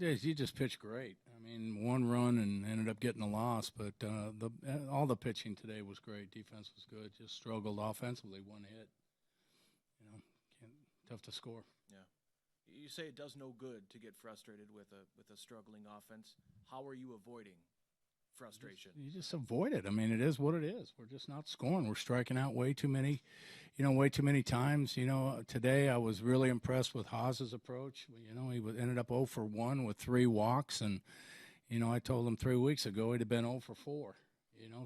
He just pitched great. I mean, one run and ended up getting a loss, but all the pitching today was great. Defense was good. Just struggled offensively. One hit. Tough to score. Yeah. You say it does no good to get frustrated with a struggling offense. How are you avoiding frustration? You just avoid it. I mean, it is what it is. We're just not scoring. We're striking out way too many times. Today I was really impressed with Haas's approach. He ended up 0 for 1 with 3 walks, and I told him 3 weeks ago he'd have been 0 for 4.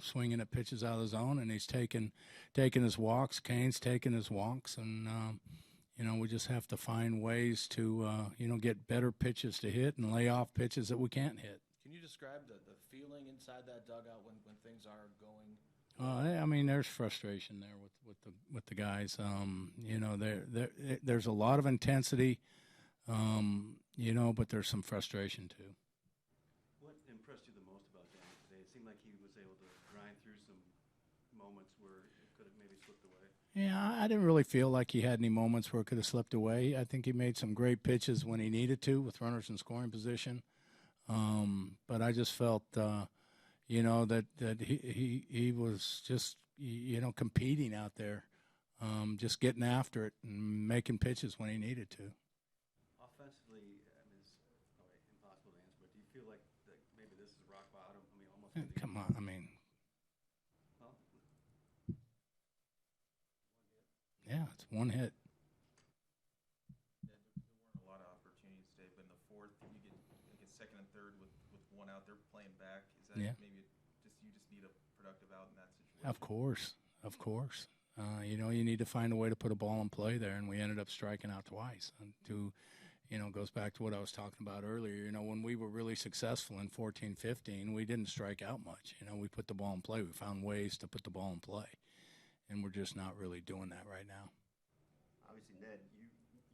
Swinging at pitches out of the zone, and he's taking his walks. Kane's taking his walks, and we just have to find ways to get better pitches to hit and lay off pitches that we can't hit. Can you describe the feeling inside that dugout when things are going? I mean, there's frustration there with the guys. There's a lot of intensity, but there's some frustration too. What impressed you the most about Danny today? It seemed like he was able to grind through some moments where it could have maybe slipped away. Yeah, I didn't really feel like he had any moments where it could have slipped away. I think he made some great pitches when he needed to with runners in scoring position. But I just felt, that he was just, competing out there, just getting after it and making pitches when he needed to. Offensively, it's impossible to answer, but do you feel like that maybe this is rock bottom? I mean, almost. Come on, I mean. Yeah, it's one hit. There weren't a lot of opportunities today, but in the fourth, you get second and third with one out there playing back. Is that maybe you just need a productive out in that situation? Of course. You need to find a way to put a ball in play there, and we ended up striking out twice. Goes back to what I was talking about earlier. When we were really successful in 14-15, we didn't strike out much. We put the ball in play. We found ways to put the ball in play. And we're just not really doing that right now. Obviously, Ned,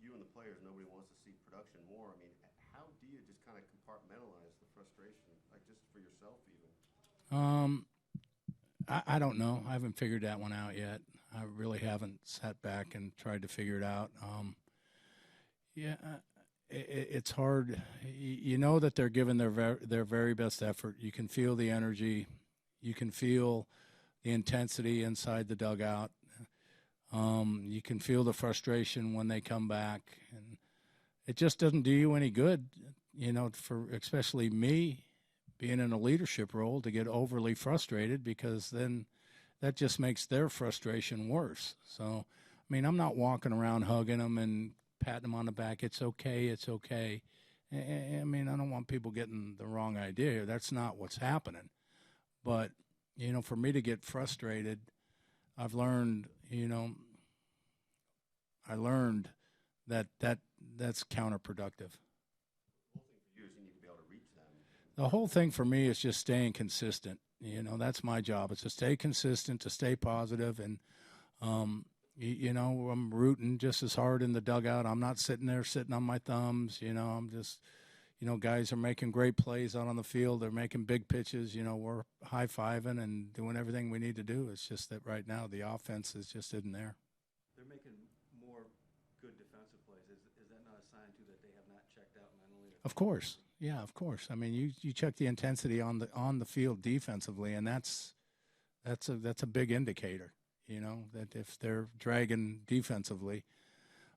you and the players, nobody wants to see production more. I mean, how do you just kind of compartmentalize the frustration, like just for yourself even? I don't know. I haven't figured that one out yet. I really haven't sat back and tried to figure it out. It's hard. You know that they're giving their very best effort. You can feel the energy. You can feel the intensity inside the dugout. You can feel the frustration when they come back, and it just doesn't do you any good, for especially me being in a leadership role, to get overly frustrated, because then that just makes their frustration worse. So, I mean, I'm not walking around hugging them and patting them on the back. It's okay. It's okay. I mean, I don't want people getting the wrong idea. That's not what's happening. But for me to get frustrated, I've learned, that's counterproductive. The whole thing for me is just staying consistent. That's my job. It's to stay consistent, to stay positive, and I'm rooting just as hard in the dugout. I'm not sitting on my thumbs. I'm just. Guys are making great plays out on the field. They're making big pitches. We're high-fiving and doing everything we need to do. It's just that right now the offense just isn't there. They're making more good defensive plays. Is that not a sign, too, that they have not checked out mentally? Of course. Yeah, of course. I mean, you check the intensity on the field defensively, and that's a big indicator, that if they're dragging defensively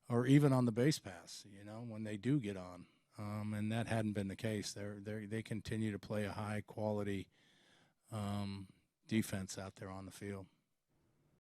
or even on the base pass, when they do get on. And that hadn't been the case. They continue to play a high-quality defense out there on the field.